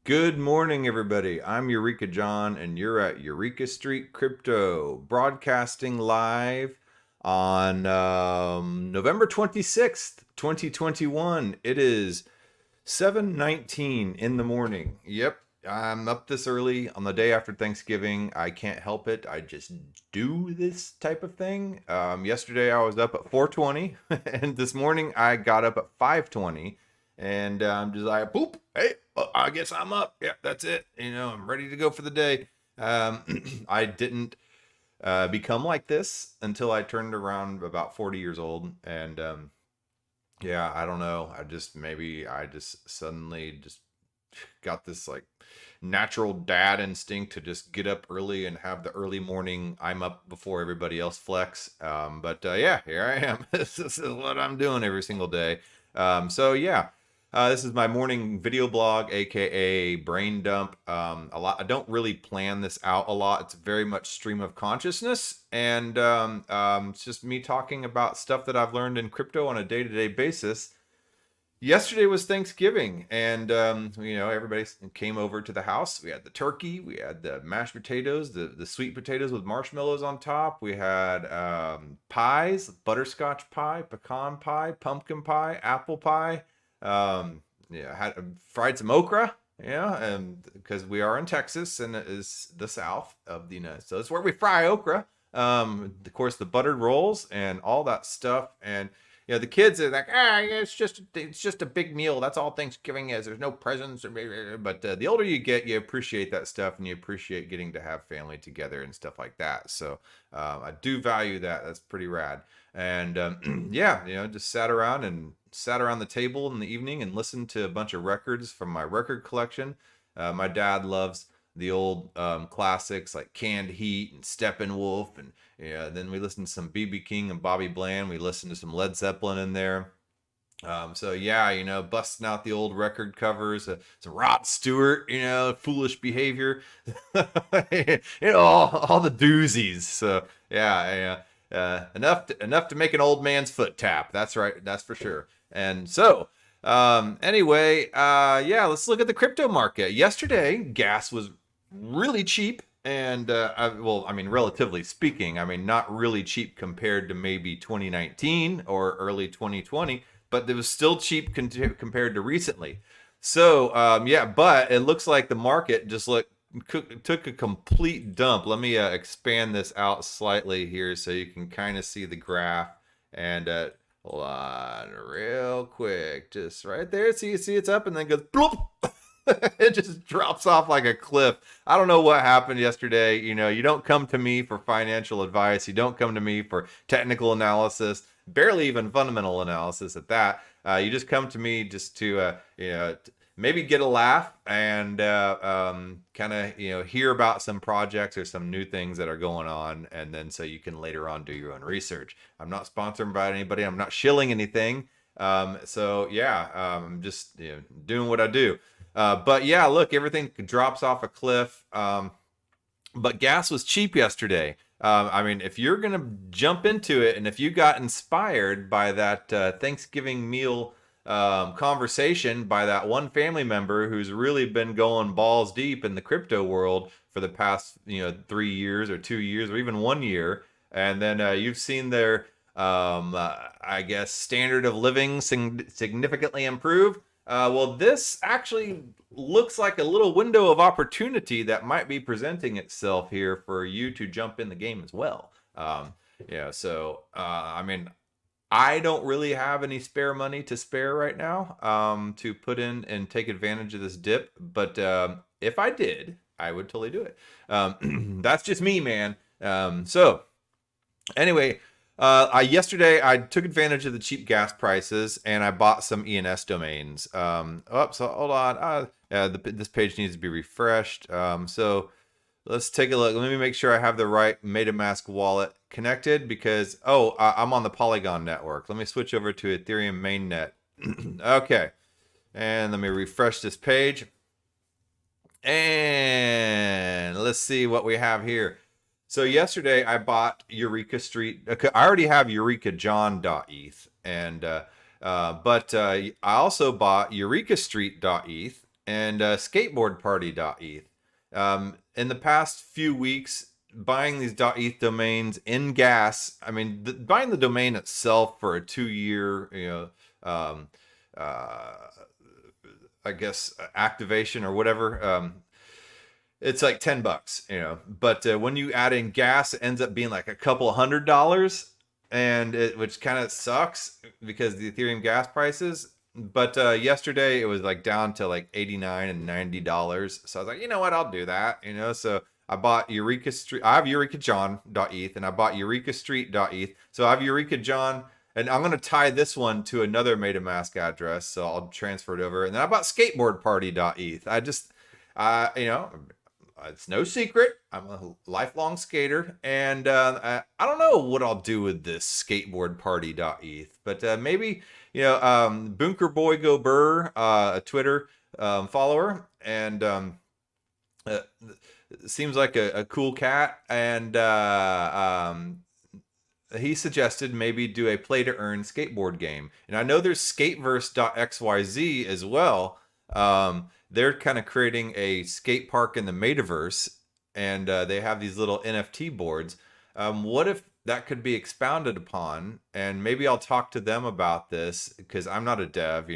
Good morning, everybody. I'm Eureka John, and you're at Eureka Street Crypto, broadcasting live on November 26th, 2021. It is 7:19 in the morning. Yep, I'm up this early on the day after Thanksgiving. I can't help it. I just do this type of thing. Yesterday I was up at 4:20, and this morning I got up at 5:20, and I'm just like, boop, hey, well, I guess I'm up. Yeah, that's it. I'm ready to go for the day. I didn't become like this until I turned around about 40 years old, and yeah, I don't know. I just suddenly just got this like natural dad instinct to just get up early and have the early morning. I'm up before everybody else flex. But yeah, here I am. This is what I'm doing every single day. So yeah, this is my morning video blog, aka brain dump. A lot. I don't really plan this out a lot. It's very much stream of consciousness, and it's just me talking about stuff that I've learned in crypto on a day-to-day basis. Yesterday was Thanksgiving, and everybody came over to the house. We had the turkey, we had the mashed potatoes, the sweet potatoes with marshmallows on top. We had pies, butterscotch pie, pecan pie, pumpkin pie, apple pie. Yeah, had fried some okra. Yeah, and because we are in Texas and it is the South of the United States, so it's where we fry okra. Of course, the buttered rolls and all that stuff, and the kids are like, yeah, it's just a big meal. That's all Thanksgiving is. There's no presents, but the older you get, you appreciate that stuff, and you appreciate getting to have family together and stuff like that. So I do value that. That's pretty rad. And yeah, just sat around the table in the evening and listened to a bunch of records from my record collection. My dad loves the old classics like Canned Heat and Steppenwolf, and yeah, then we listened to some BB King and Bobby Bland. We listened to some Led Zeppelin in there. So yeah, busting out the old record covers, some Rod Stewart, Foolish Behavior, all the doozies. So yeah, enough to make an old man's foot tap. That's right, that's for sure. And so anyway, yeah, let's look at the crypto market. Yesterday, gas was really cheap. And relatively speaking, not really cheap compared to maybe 2019 or early 2020, but it was still cheap compared to recently. So yeah, but it looks like the market just took a complete dump. Let me expand this out slightly here so you can kind of see the graph. And hold on, real quick, just right there. See, it's up and then goes bloop. It just drops off like a cliff. I don't know what happened yesterday. You don't come to me for financial advice. You don't come to me for technical analysis, barely even fundamental analysis at that. You just come to me just to, maybe get a laugh and kind of, hear about some projects or some new things that are going on. And then so you can later on do your own research. I'm not sponsored by anybody. I'm not shilling anything. So yeah, I'm just doing what I do. But yeah, look, everything drops off a cliff. But gas was cheap yesterday. If you're going to jump into it, and if you got inspired by that Thanksgiving meal conversation by that one family member who's really been going balls deep in the crypto world for the past 3 years or 2 years or even 1 year, and then you've seen their I guess standard of living significantly improved. Well, this actually looks like a little window of opportunity that might be presenting itself here for you to jump in the game as well. Yeah, so I don't really have any spare money to spare right now to put in and take advantage of this dip, but if I did, I would totally do it. That's just me, man. So anyway, yesterday I took advantage of the cheap gas prices and I bought some ENS domains. So hold on. This page needs to be refreshed. So let's take a look. Let me make sure I have the right MetaMask wallet connected because I'm on the Polygon network. Let me switch over to Ethereum mainnet. Okay, and let me refresh this page. And let's see what we have here. So yesterday I bought Eureka Street. I already have EurekaJohn.eth, and but I also bought EurekaStreet.eth, and skateboardparty.eth. In the past few weeks, buying these .eth domains in gas, I mean, buying the domain itself for a 2-year, um, uh, I guess activation or whatever, it's like $10, but when you add in gas, it ends up being like a couple $100, and which kind of sucks because the Ethereum gas prices. But yesterday it was like down to like $89 and $90. So I was like, you know what, I'll do that. So I bought Eureka Street. I have EurekaJohn.eth, and I bought EurekaStreet.eth. So I have Eureka John, and I'm gonna tie this one to another MetaMask address. So I'll transfer it over. And then I bought SkateboardParty.eth. It's no secret, I'm a lifelong skater, and I don't know what I'll do with this skateboardparty.eth, but maybe, Bunker Boy Go Burr, a Twitter follower, and uh, seems like a cool cat, and he suggested maybe do a play to earn skateboard game. And I know there's skateverse.xyz as well. They're kind of creating a skate park in the metaverse, and they have these little NFT boards. What if that could be expounded upon? And maybe I'll talk to them about this because I'm not a dev,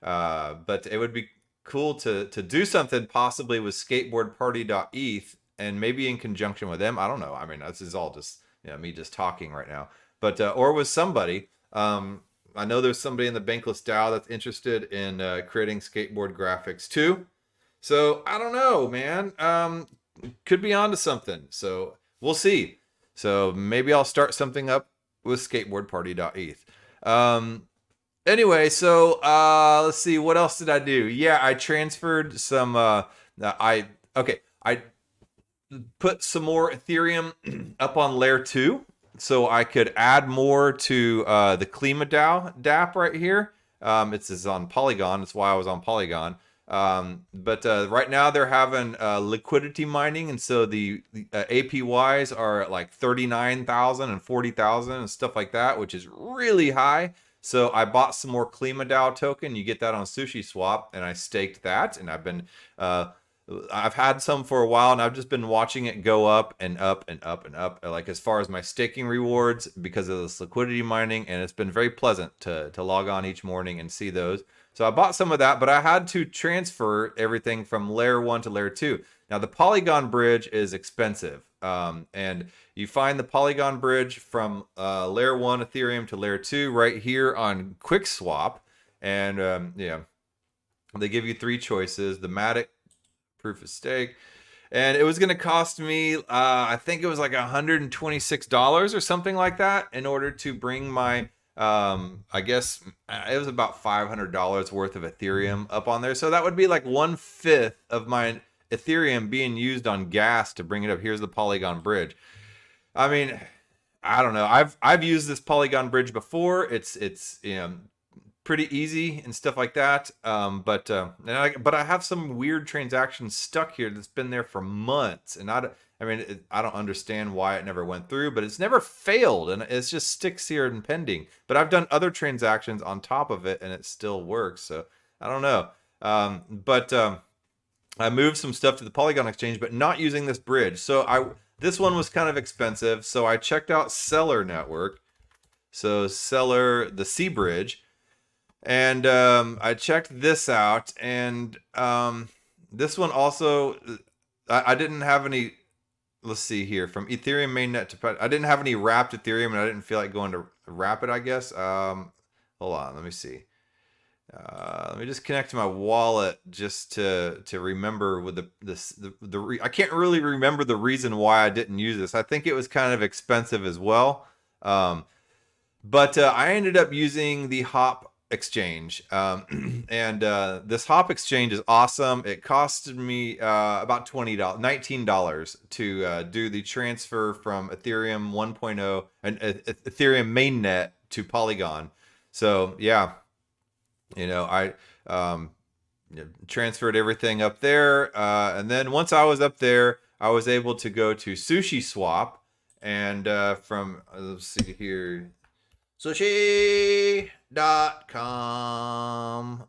but it would be cool to do something possibly with skateboardparty.eth and maybe in conjunction with them. I don't know. I mean, this is all just me just talking right now, but or with somebody. I know there's somebody in the Bankless DAO that's interested in creating skateboard graphics too. So I don't know, man. Could be onto something. So we'll see. So maybe I'll start something up with skateboardparty.eth. Anyway, so let's see. What else did I do? Yeah, I transferred some. I put some more Ethereum up on layer 2. So I could add more to the KlimaDAO DApp right here. It's on Polygon. That's why I was on Polygon. But right now they're having liquidity mining, and so the APYs are at like 39,000 and 40,000 and stuff like that, which is really high. So I bought some more KlimaDAO token. You get that on SushiSwap, and I staked that, and I've had some for a while, and I've just been watching it go up and up and up and up, like as far as my staking rewards because of this liquidity mining, and it's been very pleasant to log on each morning and see those. So I bought some of that, but I had to transfer everything from layer 1 to layer 2. Now the Polygon Bridge is expensive, and you find the Polygon Bridge from layer 1 Ethereum to layer 2 right here on QuickSwap, and they give you 3 choices: the Matic, proof of stake, and it was going to cost me I think it was like $126 or something like that in order to bring my I guess it was about $500 worth of Ethereum up on there. So that would be like 1/5 of my Ethereum being used on gas to bring it up. Here's the Polygon Bridge. I mean, I don't know. I've used this Polygon Bridge before. It's pretty easy and stuff like that. But I have some weird transactions stuck here that's been there for months, and I don't understand why it never went through, but it's never failed, and it just sticks here and pending. But I've done other transactions on top of it, and it still works. So I don't know. I moved some stuff to the Polygon exchange, but not using this bridge. So this one was kind of expensive, so I checked out Seller Network. So Seller, the C bridge. And I checked this out, and this one also, I didn't have any, let's see here, from Ethereum mainnet to, I didn't have any wrapped Ethereum, and I didn't feel like going to wrap it, I guess. Hold on, let me see. Let me just connect to my wallet just to remember with I can't really remember the reason why I didn't use this. I think it was kind of expensive as well. But I ended up using the Hop exchange, and this Hop exchange is awesome. It costed me about $19 to do the transfer from Ethereum 1.0 and Ethereum mainnet to Polygon. So yeah, I transferred everything up there, and then once I was up there, I was able to go to SushiSwap, and from let's see here, sushi.com.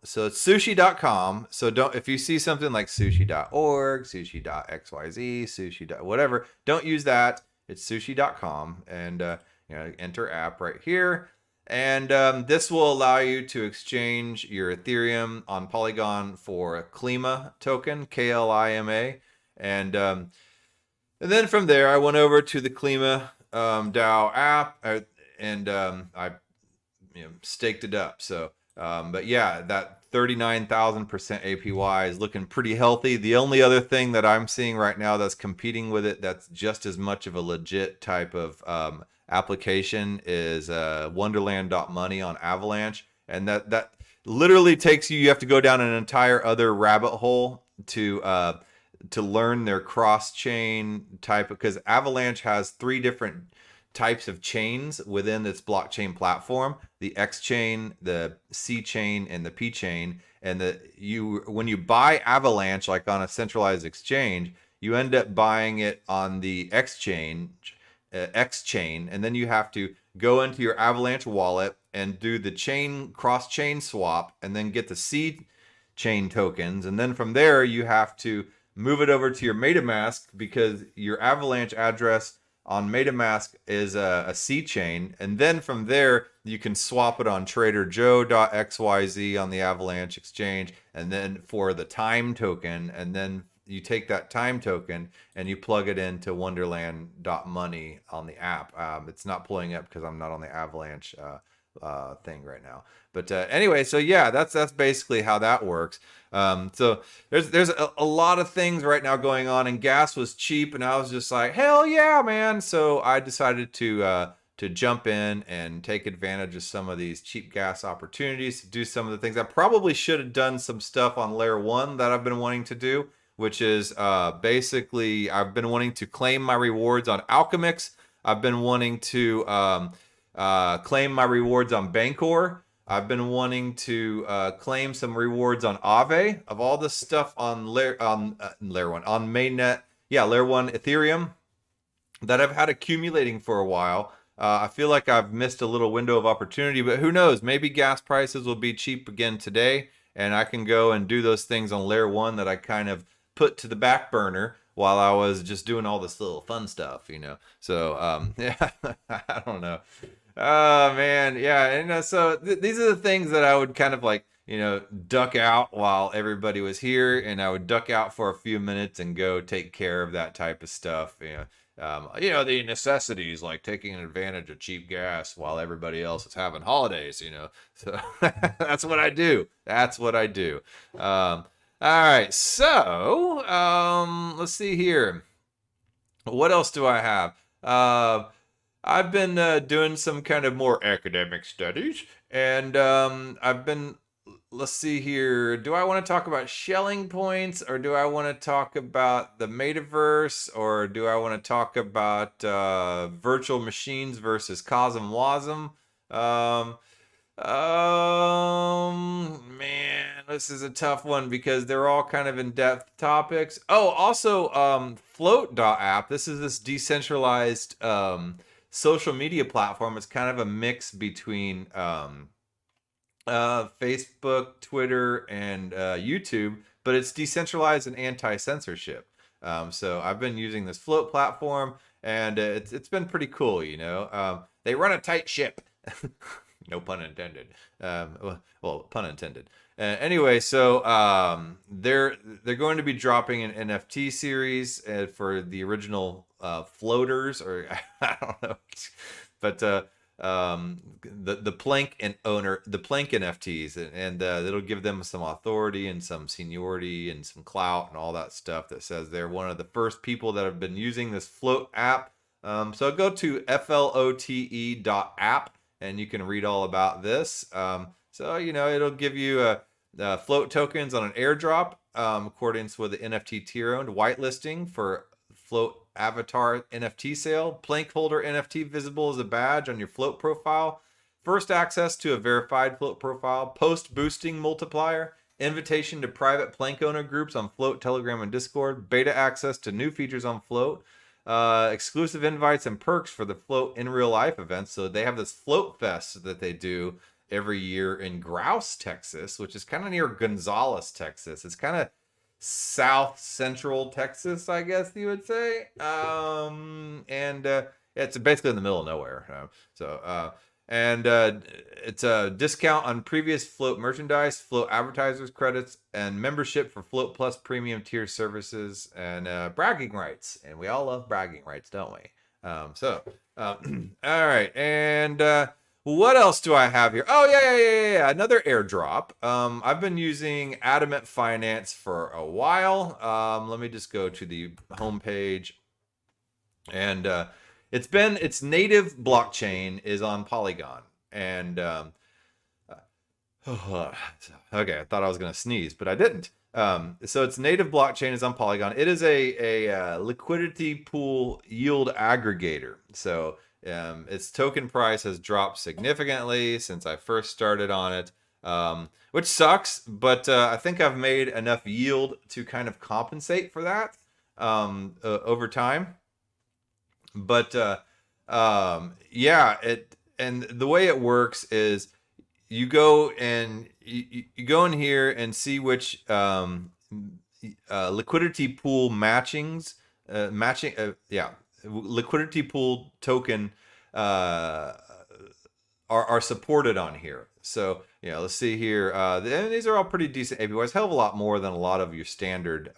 So it's sushi.com. So don't, if you see something like sushi.org, sushi.xyz, sushi. Whatever, don't use that. It's sushi.com, and enter app right here. And this will allow you to exchange your Ethereum on Polygon for a Klima token, Klima. And then from there, I went over to the Klima DAO app, and I staked it up. So, but yeah, that 39,000% APY is looking pretty healthy. The only other thing that I'm seeing right now that's competing with it, that's just as much of a legit type of application, is Wonderland.money on Avalanche, and that literally takes you. You have to go down an entire other rabbit hole to learn their cross-chain type, because Avalanche has 3 different types of chains within its blockchain platform: the X chain, the C chain, and the P chain. And when you buy Avalanche, like on a centralized exchange, you end up buying it on the X chain, and then you have to go into your Avalanche wallet and do the cross chain swap, and then get the C chain tokens. And then from there, you have to move it over to your MetaMask, because your Avalanche address on MetaMask is a C chain. And then from there, you can swap it on TraderJoe.xyz on the Avalanche exchange, and then for the time token. And then you take that time token and you plug it into Wonderland.money on the app. It's not pulling up because I'm not on the Avalanche thing right now. But anyway, so yeah, that's basically how that works. So there's a lot of things right now going on, and gas was cheap, and I was just like, hell yeah, man. So I decided to jump in and take advantage of some of these cheap gas opportunities to do some of the things. I probably should have done some stuff on layer 1 that I've been wanting to do, which is basically I've been wanting to claim my rewards on Alchemix. I've been wanting to claim my rewards on Bancor. I've been wanting to claim some rewards on Aave. Of all this stuff on layer 1 on mainnet, layer 1 Ethereum that I've had accumulating for a while. I feel like I've missed a little window of opportunity, but who knows? Maybe gas prices will be cheap again today, and I can go and do those things on layer 1 that I kind of put to the back burner while I was just doing all this little fun stuff, So yeah, I don't know. Oh man, yeah, and so these are the things that I would kind of like, duck out while everybody was here, and I would duck out for a few minutes and go take care of that type of stuff. The necessities, like taking advantage of cheap gas while everybody else is having holidays. So that's what I do. That's what I do. All right, so let's see here. What else do I have? I've been doing some kind of more academic studies, and let's see here. Do I want to talk about shelling points, or do I want to talk about the metaverse, or do I want to talk about virtual machines versus Cosm Wasm? Man, this is a tough one because they're all kind of in-depth topics. Oh, also, Flote.app. This is this decentralized social media platform. It's kind of a mix between Facebook, Twitter, and YouTube, but it's decentralized and anti-censorship. So I've been using this Flote platform, and it's been pretty cool. They run a tight ship. No pun intended. Well, pun intended. Anyway, so they're going to be dropping an NFT series for the original floaters, or I don't know, but the Plank NFTs, and it'll give them some authority and some seniority and some clout and all that stuff that says they're one of the first people that have been using this Flote app. So go to flote.app and you can read all about this. So it'll give you float tokens on an airdrop, accordance with the NFT tier owned whitelisting for Flote avatar NFT sale, Plank holder NFT visible as a badge on your Flote profile, first access to a verified Flote profile, post boosting multiplier, invitation to private Plank owner groups on Flote, Telegram, and Discord, beta access to new features on Flote, exclusive invites and perks for the Flote in real life events. So they have this Flote Fest that they do every year in Grouse, Texas, which is kind of near Gonzales, Texas. It's kind of south central Texas, I guess you would say. And it's basically in the middle of nowhere. It's a discount on previous Flote merchandise, Flote advertisers credits, and membership for Flote Plus premium tier services and bragging rights. And we all love bragging rights, don't we? All right. And what else do I have here? Oh, yeah. Another airdrop. I've been using Adamant Finance for a while. Let me just go to the homepage. And its native blockchain is on Polygon. And okay, I thought I was going to sneeze, but I didn't. So its native blockchain is on Polygon. It is a liquidity pool yield aggregator. So its token price has dropped significantly since I first started on it, which sucks, but I think I've made enough yield to kind of compensate for that over time. But and the way it works is you go and you go in here and see which liquidity pool liquidity pool token are supported on here. So let's see here. And these are all pretty decent APYs. Hell of a lot more than a lot of your standard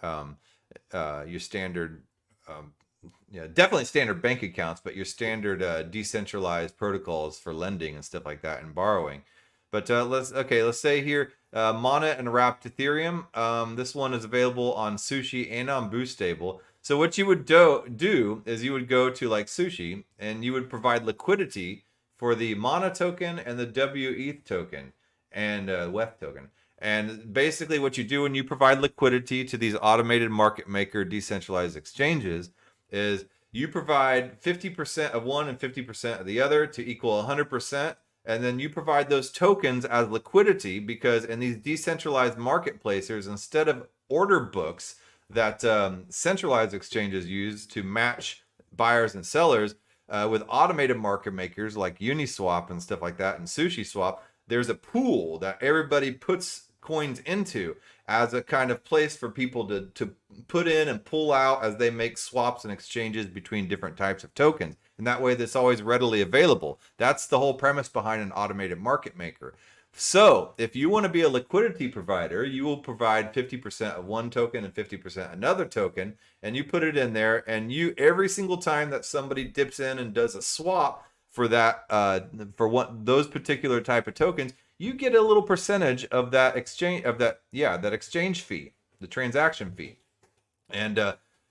definitely standard bank accounts, but your standard decentralized protocols for lending and stuff like that and borrowing. But let's say here, Mana and Wrapped Ethereum. This one is available on Sushi and on Boostable. So what you would do is you would go to like Sushi and you would provide liquidity for the Mana token and the WETH token and WETH token. And basically what you do when you provide liquidity to these automated market maker decentralized exchanges is you provide 50% of one and 50% of the other to equal 100%. And then you provide those tokens as liquidity because in these decentralized marketplaces, instead of order books that centralized exchanges use to match buyers and sellers with automated market makers like Uniswap and stuff like that and SushiSwap, there's a pool that everybody puts coins into as a kind of place for people to put in and pull out as they make swaps and exchanges between different types of tokens. And that way that's always readily available. That's the whole premise behind an automated market maker. So if you want to be a liquidity provider, you will provide 50% of one token and 50% another token, and you put it in there, and you every single time that somebody dips in and does a swap for that those particular type of tokens, you get a little percentage of that exchange that exchange fee, the transaction fee, and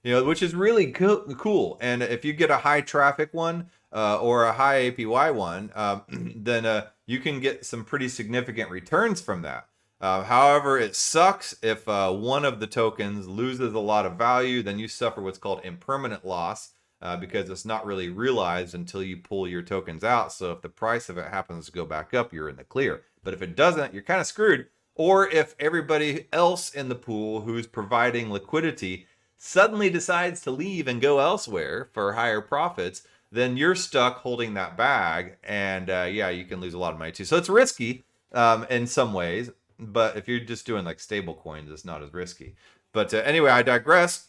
which is really cool. And if you get a high traffic one or a high APY one, then you can get some pretty significant returns from that. However, it sucks if one of the tokens loses a lot of value, then you suffer what's called impermanent loss. Because it's not really realized until you pull your tokens out. So if the price of it happens to go back up, you're in the clear. But if it doesn't, you're kind of screwed. Or if everybody else in the pool who's providing liquidity suddenly decides to leave and go elsewhere for higher profits, then you're stuck holding that bag. And you can lose a lot of money too. So it's risky in some ways. But if you're just doing like stable coins, it's not as risky. But anyway, I digress.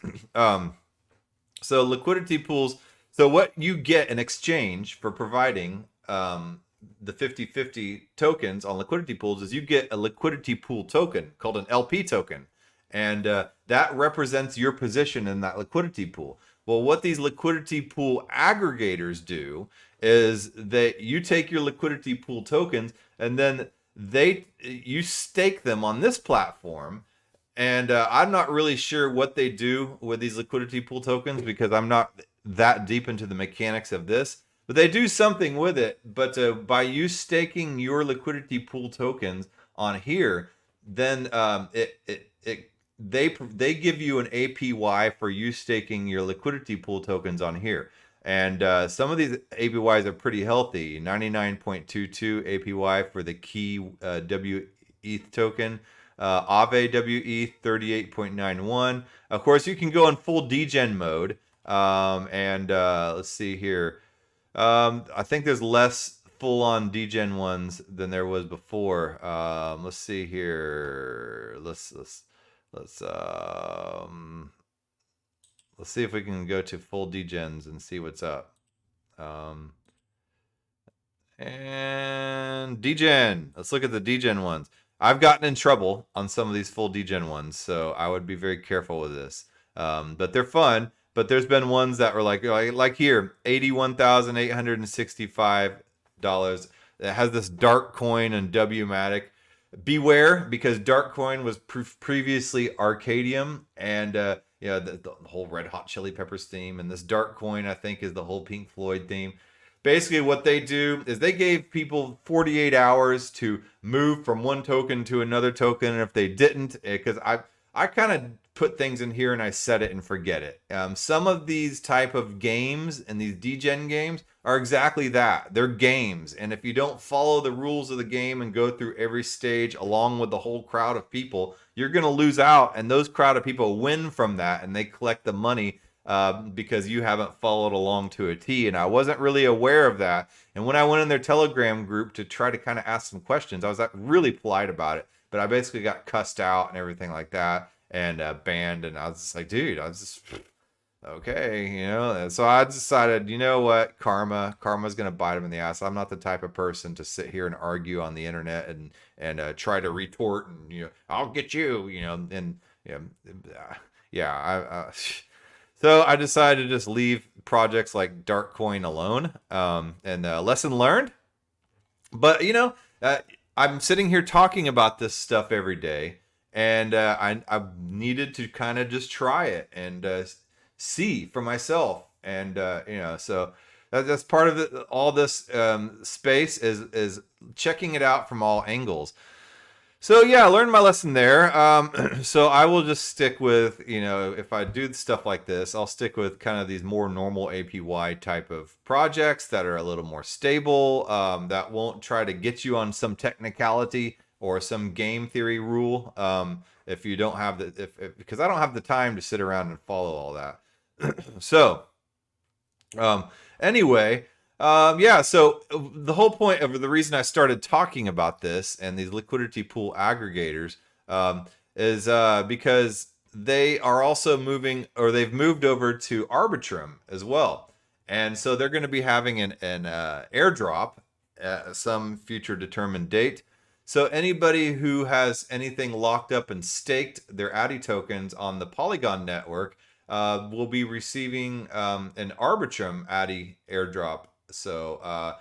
So liquidity pools, so what you get in exchange for providing the 50/50 tokens on liquidity pools is you get a liquidity pool token called an LP token. And that represents your position in that liquidity pool. Well, what these liquidity pool aggregators do is that you take your liquidity pool tokens and then you stake them on this platform. And I'm not really sure what they do with these liquidity pool tokens because I'm not that deep into the mechanics of this. But they do something with it. But by you staking your liquidity pool tokens on here, then they give you an APY for you staking your liquidity pool tokens on here. And some of these APYs are pretty healthy. 99.22 APY for the key WETH token. Aave WE 38.91. Of course, you can go in full degen mode Let's see here. I think there's less full-on degen ones than there was before. Let's see here. Let's see if we can go to full degens and see what's up. And degen. Let's look at the degen ones. I've gotten in trouble on some of these full degen ones, so I would be very careful with this. But they're fun. But there's been ones that were like here, $81,865. It has this dark coin and W-matic. Beware, because dark coin was previously Arcadium, and the whole Red Hot Chili Peppers theme, and this dark coin I think is the whole Pink Floyd theme. Basically, what they do is they gave people 48 hours to move from one token to another token, and if they didn't, because I kind of put things in here and I set it and forget it. Some of these type of games and these degen games are exactly that. They're games, and if you don't follow the rules of the game and go through every stage along with the whole crowd of people, you're going to lose out, and those crowd of people win from that, and they collect the money because you haven't followed along to a T. And I wasn't really aware of that. And when I went in their Telegram group to try to kind of ask some questions, I was really polite about it. But I basically got cussed out and everything like that, and banned. And I was just like, dude, I was just okay, And so I decided, you know what, karma's gonna bite him in the ass. I'm not the type of person to sit here and argue on the internet and try to retort and I'll get you, and yeah. So I decided to just leave projects like Darkcoin alone. And lesson learned. But I'm sitting here talking about this stuff every day, and I needed to kind of just try it and see for myself. And so that's part of it. All this space is checking it out from all angles. So yeah, I learned my lesson there. So I will just stick with, if I do stuff like this, I'll stick with kind of these more normal APY type of projects that are a little more stable, that won't try to get you on some technicality or some game theory rule. If you don't have because I don't have the time to sit around and follow all that. So, anyway. So the whole point of the reason I started talking about this and these liquidity pool aggregators is because they are also moving, or they've moved over to Arbitrum as well. And so they're going to be having an airdrop at some future determined date. So anybody who has anything locked up and staked their ADI tokens on the Polygon network will be receiving an Arbitrum ADI airdrop. So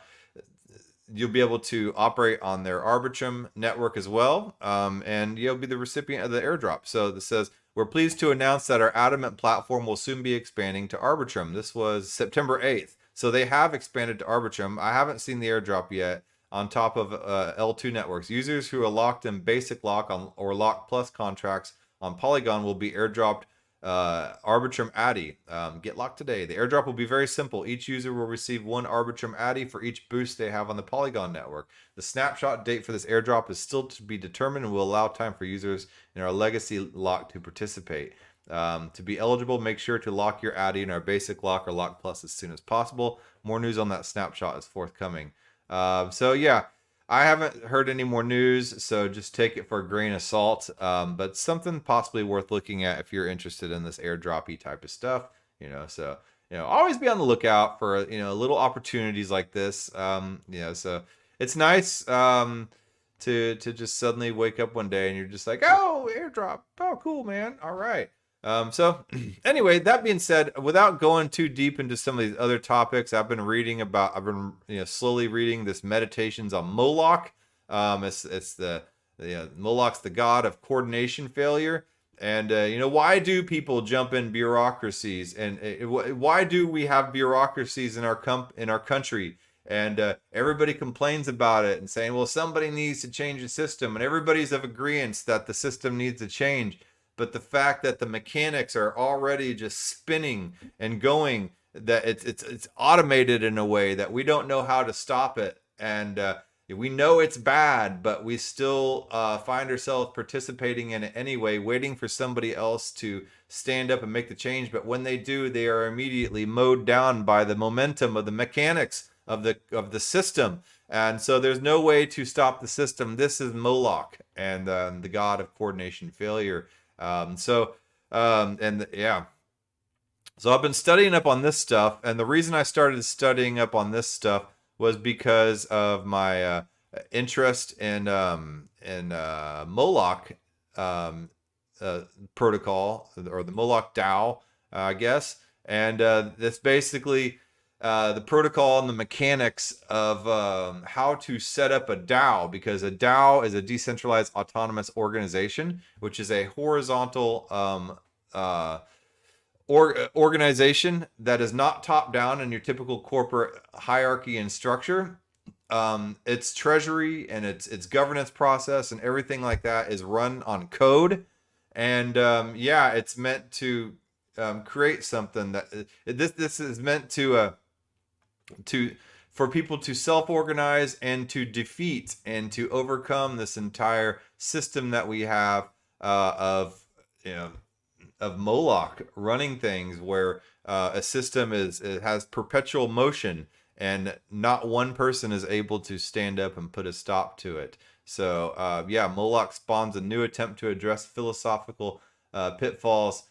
you'll be able to operate on their Arbitrum network as well, and you'll be the recipient of the airdrop. So this says, we're pleased to announce that our Adamant platform will soon be expanding to Arbitrum. This was September 8th. So they have expanded to Arbitrum. I haven't seen the airdrop yet on top of L2 networks. Users who are locked in basic lock or lock plus contracts on Polygon will be airdropped Arbitrum ADI. Get locked today. The airdrop will be very simple. Each user will receive one Arbitrum ADI for each boost they have on the Polygon network. The snapshot date for this airdrop is still to be determined and will allow time for users in our legacy lock to participate. To be eligible, make sure to lock your ADI in our basic lock or lock plus as soon as possible. More news on that snapshot is forthcoming. So yeah, I haven't heard any more news, so just take it for a grain of salt. But something possibly worth looking at if you're interested in this airdroppy type of stuff. So always be on the lookout for little opportunities like this. So it's nice to just suddenly wake up one day and you're just like, oh, airdrop, oh, cool, man, all right. So anyway, that being said, without going too deep into some of these other topics, I've been slowly reading this Meditations on Moloch. It's the Moloch's the god of coordination failure. And, why do people jump in bureaucracies? And why do we have bureaucracies in our country? And everybody complains about it and saying, well, somebody needs to change the system. And everybody's of agreement that the system needs to change. But the fact that the mechanics are already just spinning and going, that it's automated in a way that we don't know how to stop it. And we know it's bad, but we still find ourselves participating in it anyway, waiting for somebody else to stand up and make the change. But when they do, they are immediately mowed down by the momentum of the mechanics of the system. And so there's no way to stop the system. This is Moloch and the god of coordination failure. So I've been studying up on this stuff, and the reason I started studying up on this stuff was because of my interest in Moloch protocol, or the Moloch DAO, I guess. And that's basically the protocol and the mechanics of how to set up a DAO, because a DAO is a decentralized autonomous organization, which is a horizontal organization that is not top down in your typical corporate hierarchy and structure. Its treasury and its governance process and everything like that is run on code. And it's meant to create something that this is meant to for people to self-organize and to defeat and to overcome this entire system that we have of Moloch running things, where a system it has perpetual motion and not one person is able to stand up and put a stop to it. So Moloch spawns a new attempt to address philosophical pitfalls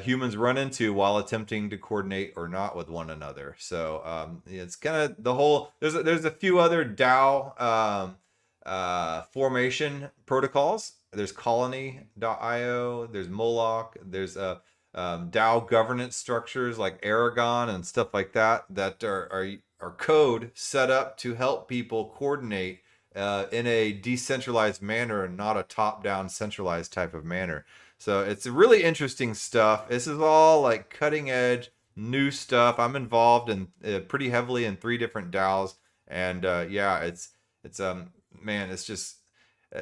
humans run into while attempting to coordinate or not with one another. So it's kind of the whole. There's a few other DAO formation protocols. There's colony.io, there's Moloch, there's DAO governance structures like Aragon and stuff like that are code set up to help people coordinate in a decentralized manner and not a top-down centralized type of manner. So it's really interesting stuff. This is all like cutting edge new stuff. I'm involved in pretty heavily in 3 different DAOs, and it's just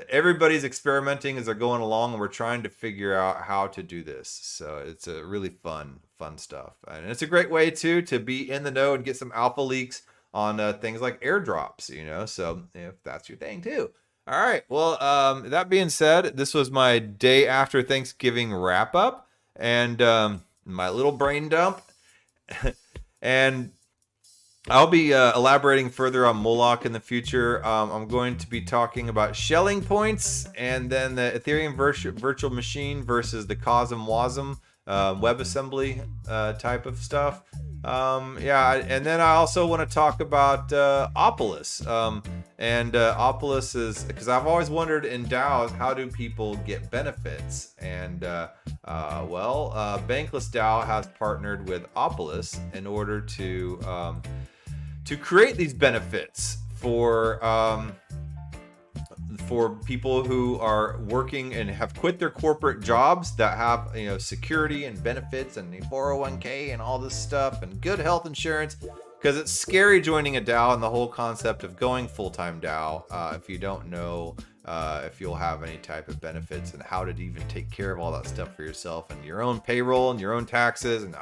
everybody's experimenting as they're going along, and we're trying to figure out how to do this. So it's a really fun stuff, and it's a great way to be in the know and get some alpha leaks on things like airdrops. So if that's your thing too. All right. Well, that being said, this was my day after Thanksgiving wrap up and my little brain dump, and I'll be elaborating further on Moloch in the future. I'm going to be talking about shelling points, and then the Ethereum virtual machine versus the COSM WASM WebAssembly type of stuff. And then I also want to talk about Opolis. Opolis is, because I've always wondered in DAOs, how do people get benefits? And Bankless DAO has partnered with Opolis in order to create these benefits for people who are working and have quit their corporate jobs that have security and benefits and the 401k and all this stuff and good health insurance, because it's scary joining a DAO and the whole concept of going full-time DAO if you don't know if you'll have any type of benefits and how to even take care of all that stuff for yourself and your own payroll and your own taxes. And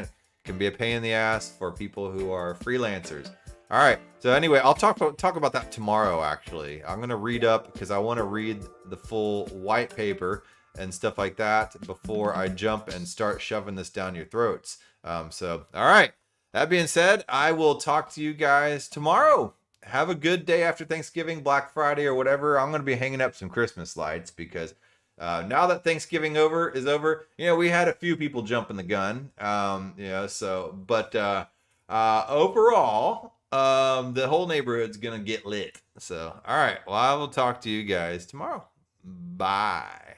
it can be a pain in the ass for people who are freelancers. All right. So anyway, I'll talk about that tomorrow. Actually, I'm gonna read up because I want to read the full white paper and stuff like that before I jump and start shoving this down your throats. All right. That being said, I will talk to you guys tomorrow. Have a good day after Thanksgiving, Black Friday, or whatever. I'm gonna be hanging up some Christmas lights because now that Thanksgiving is over, we had a few people jumping the gun. Overall, the whole neighborhood's gonna get lit. So, all right. Well, I will talk to you guys tomorrow. Bye.